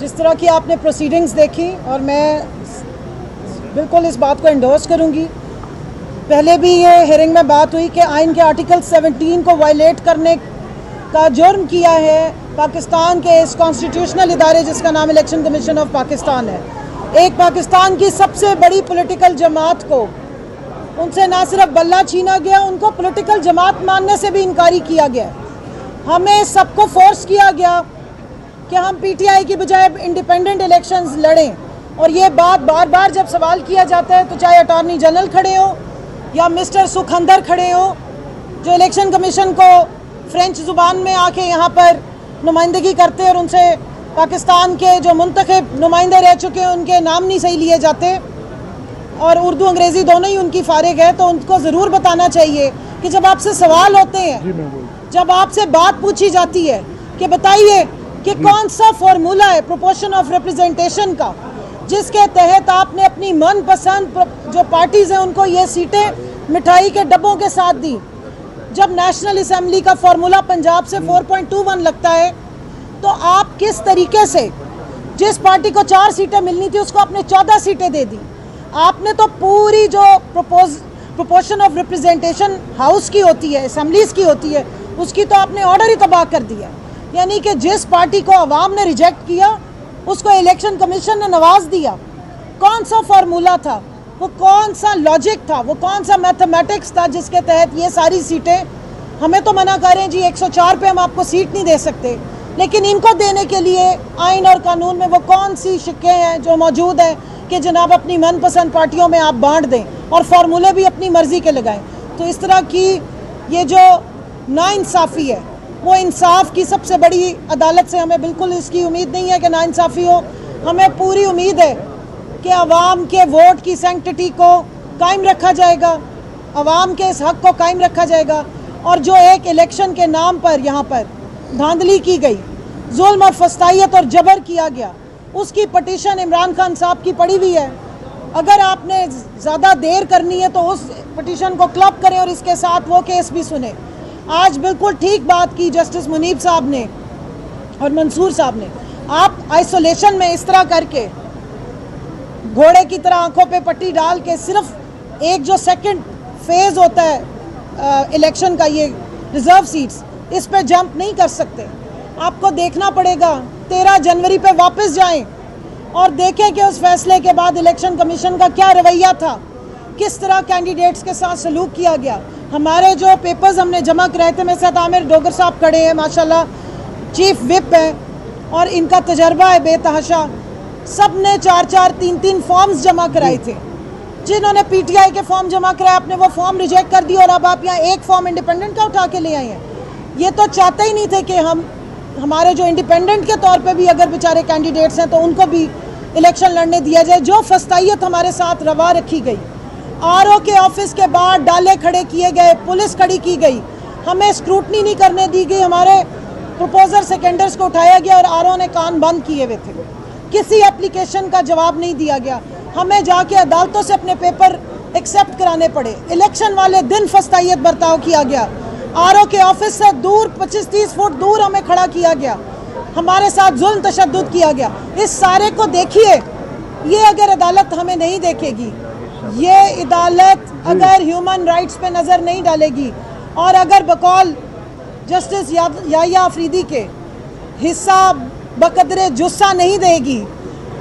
जिस तरह की आपने प्रोसीडिंग्स देखी और मैं बिल्कुल इस बात को एंडोर्स करूंगी। पहले भी ये हियरिंग में बात हुई कि आइन के आर्टिकल 17 को वायलेट करने का जुर्म किया है पाकिस्तान के इस कॉन्स्टिट्यूशनल इदारे जिसका नाम इलेक्शन कमीशन ऑफ पाकिस्तान है। एक पाकिस्तान की सबसे बड़ी पॉलिटिकल जमात को उनसे ना सिर्फ बल्ला छीना गया, उनको पॉलिटिकल जमात मानने से भी इनकारी किया गया। हमें सबको फोर्स किया गया कि हम पीटीआई की बजाय इंडिपेंडेंट इलेक्शंस लड़ें, और ये बात बार बार जब सवाल किया जाता है तो चाहे अटॉर्नी जनरल खड़े हो या मिस्टर सुखंदर खड़े हो जो इलेक्शन कमीशन को फ्रेंच ज़ुबान में आके यहाँ पर नुमाइंदगी करते और उनसे पाकिस्तान के जो मुंतखब नुमाइंदे रह चुके हैं उनके नाम नहीं सही लिए जाते और उर्दू अंग्रेज़ी दोनों ही उनकी फारिग है, तो उनको ज़रूर बताना चाहिए कि जब आपसे सवाल होते हैं, जब आपसे बात पूछी जाती है कि बताइए कि कौन सा फॉर्मूला है प्रोपोर्शन ऑफ रिप्रेजेंटेशन का जिसके तहत आपने अपनी मनपसंद जो पार्टीज़ हैं उनको ये सीटें मिठाई के डब्बों के साथ दी। जब नेशनल असेंबली का फॉर्मूला पंजाब से 4.21 लगता है तो आप किस तरीके से जिस पार्टी को 4 सीटें मिलनी थी उसको आपने 14 सीटें दे दी। आपने तो पूरी जो प्रोपोर्शन ऑफ रिप्रेजेंटेशन हाउस की होती है, असेंबलीज की होती है, उसकी तो आपने ऑर्डर ही तबाह कर दिया। यानी कि जिस पार्टी को अवाम ने रिजेक्ट किया उसको इलेक्शन कमीशन ने नवाज दिया। कौन सा फार्मूला था, वो कौन सा लॉजिक था, वो कौन सा मैथमेटिक्स था जिसके तहत ये सारी सीटें हमें तो मना करें जी 104 पे हम आपको सीट नहीं दे सकते, लेकिन इनको देने के लिए आइन और कानून में वो कौन सी शिक्के हैं जो मौजूद हैं कि जनाब अपनी मनपसंद पार्टियों में आप बांट दें और फार्मूले भी अपनी मर्जी के लगाएं। तो इस तरह की ये जो नाइंसाफ़ी है वो इंसाफ की सबसे बड़ी अदालत से हमें बिल्कुल इसकी उम्मीद नहीं है कि नाइंसाफ़ी हो। हमें पूरी उम्मीद है कि अवाम के वोट की सैंक्टिटी को कायम रखा जाएगा, अवाम के इस हक़ को कायम रखा जाएगा, और जो एक इलेक्शन के नाम पर यहाँ पर धांधली की गई, जुल्म और फस्तायत और जबर किया गया, उसकी पटिशन इमरान खान साहब की पड़ी हुई है। अगर आपने ज़्यादा देर करनी है तो उस पटिशन को क्लब करें और इसके साथ वो केस भी सुने। आज बिल्कुल ठीक बात की जस्टिस मुनीब साहब ने और मंसूर साहब ने। आप आइसोलेशन में इस तरह करके घोड़े की तरह आंखों पे पट्टी डाल के सिर्फ एक जो सेकंड फेज़ होता है इलेक्शन का, ये रिज़र्व सीट्स, इस पे जंप नहीं कर सकते। आपको देखना पड़ेगा 13 जनवरी पे वापस जाएं और देखें कि उस फैसले के बाद इलेक्शन कमीशन का क्या रवैया था, किस तरह कैंडिडेट्स के साथ सलूक किया गया। हमारे जो पेपर्स हमने जमा कराए थे, मेरे साथ आमिर डोगर साहब खड़े हैं, माशाल्लाह चीफ विप हैं और इनका तजर्बा है बेतहाशा। सब ने 4-4, 3-3 फॉर्म्स जमा कराए थे। जिन्होंने पीटीआई के फॉर्म जमा कराए आपने वो फॉर्म रिजेक्ट कर दिया और अब आप यहाँ एक फॉर्म इंडिपेंडेंट का उठा के ले आए हैं। ये तो चाहते ही नहीं थे कि हमारे जो इंडिपेंडेंट के तौर पे भी अगर बेचारे कैंडिडेट्स हैं तो उनको भी इलेक्शन लड़ने दिया जाए। जो फस्तायत हमारे साथ रवा रखी गई, आरओ के ऑफिस के बाहर डाले खड़े किए गए, पुलिस खड़ी की गई, हमें स्क्रूटनी नहीं करने दी गई, हमारे प्रपोजर सेकेंडर्स को उठाया गया और आरओ ने कान बंद किए हुए थे, किसी एप्लीकेशन का जवाब नहीं दिया गया, हमें जाके अदालतों से अपने पेपर एक्सेप्ट कराने पड़े। इलेक्शन वाले दिन फस्तायत बर्ताव किया गया, आरओ के ऑफिस से दूर 25-30 फुट दूर हमें खड़ा किया गया, हमारे साथ जुल्म तशद्दुद किया गया। इस सारे को देखिए, ये अगर अदालत हमें नहीं देखेगी, ये अदालत अगर ह्यूमन राइट्स पे नज़र नहीं डालेगी और अगर बकौल जस्टिस याहिया अफरीदी के हिस्सा बकदरे जुस्सा नहीं देगी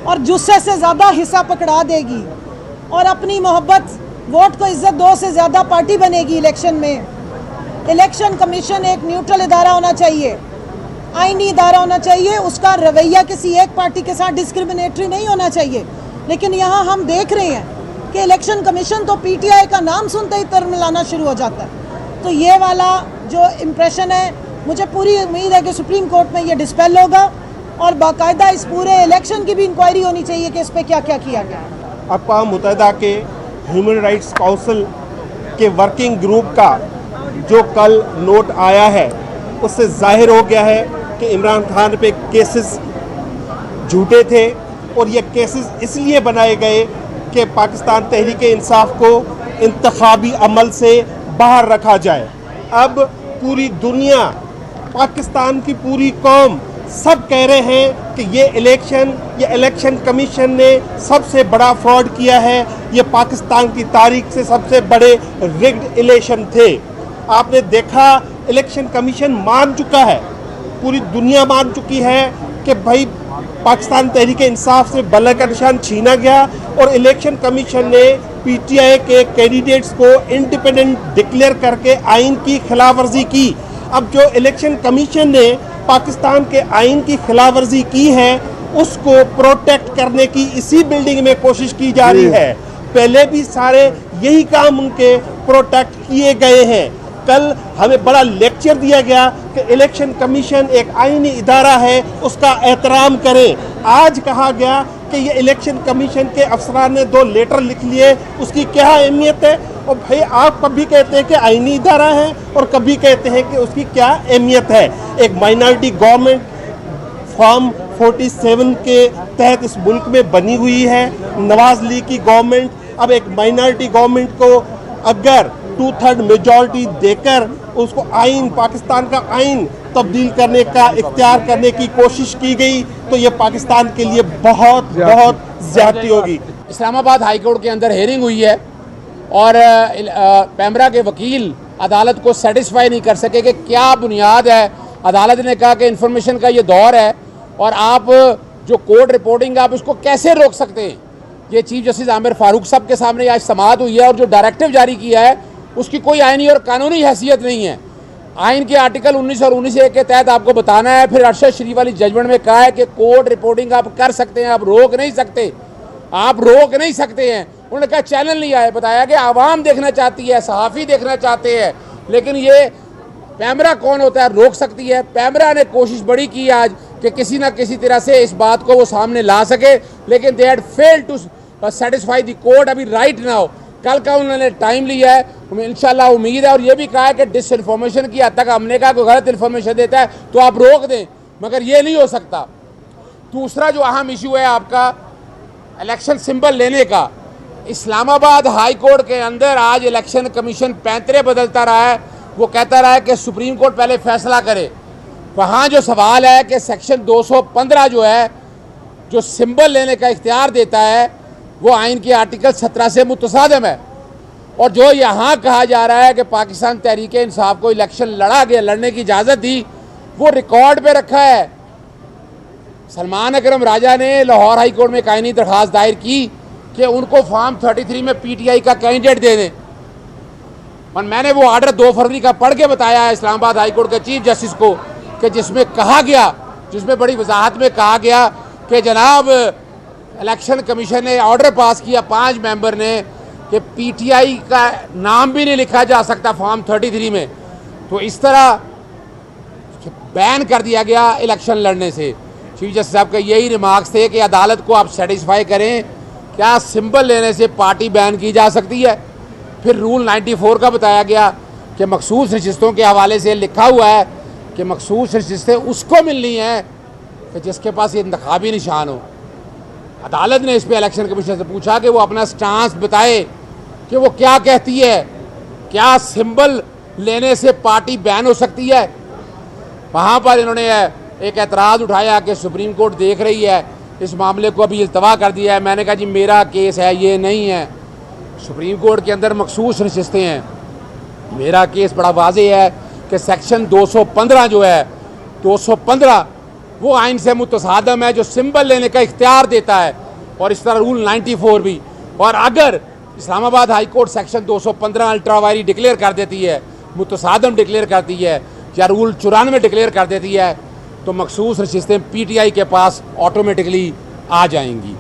और जुस्से से ज़्यादा हिस्सा पकड़ा देगी और अपनी मोहब्बत वोट को इज्जत दो से ज़्यादा पार्टी बनेगी इलेक्शन में। इलेक्शन कमीशन एक न्यूट्रल इदारा होना चाहिए, आईनी इदारा होना चाहिए, उसका रवैया किसी एक पार्टी के साथ डिस्क्रिमिनेटरी नहीं होना चाहिए। लेकिन यहाँ हम देख रहे हैं कि इलेक्शन कमीशन तो पीटीआई का नाम सुनते ही तरमिलाना शुरू हो जाता है। तो ये वाला जो इम्प्रेशन है, मुझे पूरी उम्मीद है कि सुप्रीम कोर्ट में ये डिस्पेल होगा और बाकायदा इस पूरे इलेक्शन की भी इंक्वायरी होनी चाहिए कि इस पर क्या क्या किया गया। अक़वाम मुत्तहिदा के ह्यूमन राइट्स काउंसिल के वर्किंग ग्रुप का जो कल नोट आया है उससे जाहिर हो गया है कि इमरान खान पे केसेस झूठे थे और ये केसेस इसलिए बनाए गए कि पाकिस्तान तहरीक इंसाफ को इंतखाबी अमल से बाहर रखा जाए। अब पूरी दुनिया, पाकिस्तान की पूरी कौम सब कह रहे हैं कि ये इलेक्शन कमीशन ने सबसे बड़ा फ्रॉड किया है, ये पाकिस्तान की तारीख से सबसे बड़े रिग्ड इलेक्शन थे। आपने देखा इलेक्शन कमीशन मान चुका है, पूरी दुनिया मान चुकी है कि भाई पाकिस्तान तहरीक इंसाफ से बल्ले का निशान छीना गया और इलेक्शन कमीशन ने पीटीआई के कैंडिडेट्स को इंडिपेंडेंट डिक्लेयर करके आइन की खिलाफवर्जी की। अब जो इलेक्शन कमीशन ने पाकिस्तान के आइन की खिलाफवर्जी की है उसको प्रोटेक्ट करने की इसी बिल्डिंग में कोशिश की जा रही है। पहले भी सारे यही काम उनके प्रोटेक्ट किए गए हैं। कल हमें बड़ा लेक्चर दिया गया कि इलेक्शन कमीशन एक आईनी इदारा है, उसका एहतराम करें। आज कहा गया कि ये इलेक्शन कमीशन के अफसरान ने 2 लेटर लिख लिए, उसकी क्या अहमियत है? और भाई आप कभी कहते हैं कि आईनी इदारा है और कभी कहते हैं कि उसकी क्या अहमियत है। एक माइनॉरिटी गवर्नमेंट फॉर्म 47 के तहत इस मुल्क में बनी हुई है। नवाज लीग की गवर्नमेंट अब एक माइनॉरिटी गवर्नमेंट को अगर 2/3 मेजॉरिटी देकर उसको आइन, पाकिस्तान का आइन तब्दील करने का इख्तियार करने की कोशिश की गई तो ये पाकिस्तान के लिए बहुत ज्यादती होगी। इस्लामाबाद हाई कोर्ट के अंदर हेयरिंग हुई है और पैमरा के वकील अदालत को सेटिस्फाई नहीं कर सके कि क्या बुनियाद है। अदालत ने कहा कि इन्फॉर्मेशन का ये दौर है और आप जो कोर्ट रिपोर्टिंग आप उसको कैसे रोक सकते हैं। ये चीफ जस्टिस आमिर फारूक साहब के सामने आज समाअत हुई है और जो डायरेक्टिव जारी किया है उसकी कोई आइनी और कानूनी हैसियत नहीं है। आइन के आर्टिकल 19 और 19(1) के तहत आपको बताना है। फिर अरशद शरीफ वाली जजमेंट में कहा है कि कोर्ट रिपोर्टिंग आप कर सकते हैं, आप रोक नहीं सकते, आप रोक नहीं सकते हैं। उन्होंने कहा चैनल नहीं आए, बताया कि आवाम देखना चाहती है, सहाफ़ी देखना चाहते हैं, लेकिन ये पैमरा कौन होता है रोक सकती है। पैमरा ने कोशिश बड़ी की आज कि किसी ना किसी तरह से इस बात को वो सामने ला सके, लेकिन they had failed to satisfy the court. अभी राइट नाउ कल का उन्होंने टाइम लिया है, इंशाल्लाह उम्मीद है। और ये भी कहा है कि डिसइंफॉर्मेशन की हद तक हमने कहा कोई गलत इन्फॉर्मेशन देता है तो आप रोक दें, मगर ये नहीं हो सकता। दूसरा जो अहम इशू है आपका इलेक्शन सिंबल लेने का, इस्लामाबाद हाई कोर्ट के अंदर आज इलेक्शन कमीशन पैंतरे बदलता रहा है। वो कहता रहा है कि सुप्रीम कोर्ट पहले फैसला करे। वहाँ जो सवाल है कि सेक्शन 215 जो है जो सिंबल लेने का इख्तियार देता है वो आइन के आर्टिकल 17 से मुतसादिम है। और जो यहाँ कहा जा रहा है कि पाकिस्तान तहरीक इंसाफ को इलेक्शन लड़ा गया, लड़ने की इजाज़त दी, वो रिकॉर्ड पे रखा है। सलमान अकरम राजा ने लाहौर हाई कोर्ट में एक आइनी दरख्वास्त दायर की कि उनको फॉर्म 33 में पीटीआई का कैंडिडेट दे दें। और मैंने वो आर्डर 2 फरवरी का पढ़ के बताया है इस्लामाबाद हाई कोर्ट के चीफ जस्टिस को कि जिसमें कहा गया, जिसमें बड़ी वजाहत में कहा गया कि जनाब इलेक्शन कमीशन ने ऑर्डर पास किया 5 मेंबर ने कि पीटीआई का नाम भी नहीं लिखा जा सकता फॉर्म 33 में। तो इस तरह बैन कर दिया गया इलेक्शन लड़ने से। चीफ जस्टिस साहब के यही रिमार्क्स थे कि अदालत को आप सेटिस्फाई करें, क्या सिंबल लेने से पार्टी बैन की जा सकती है। फिर रूल 94 का बताया गया कि मखसूस नशिस्तों के हवाले से लिखा हुआ है कि मखसूस नशिस्तें उसको मिलनी है कि जिसके पास ये इंतखाबी निशान हो। अदालत ने इस पर इलेक्शन कमीशन से पूछा कि वो अपना स्टांस बताए कि वो क्या कहती है, क्या सिंबल लेने से पार्टी बैन हो सकती है। वहाँ पर इन्होंने एक एतराज़ उठाया कि सुप्रीम कोर्ट देख रही है इस मामले को, अभी इल्तवा कर दिया है। मैंने कहा जी मेरा केस है, ये नहीं है। सुप्रीम कोर्ट के अंदर मखसूस नशिस्तें हैं। मेरा केस बड़ा वाज़ेह है कि सेक्शन 215 जो है 215 वो आइन से मुतसादिम है जो सिंबल लेने का इख्तियार देता है, और इस तरह रूल 94 भी। और अगर Islamabad high court section 215 ultra vires declare कर देती है, मुतसादिम डिक्लेयर करती है, या रूल 94 डिक्लेयर कर देती है, तो मखसूस नशिस्तें पीटीआई के पास ऑटोमेटिकली आ जाएंगी।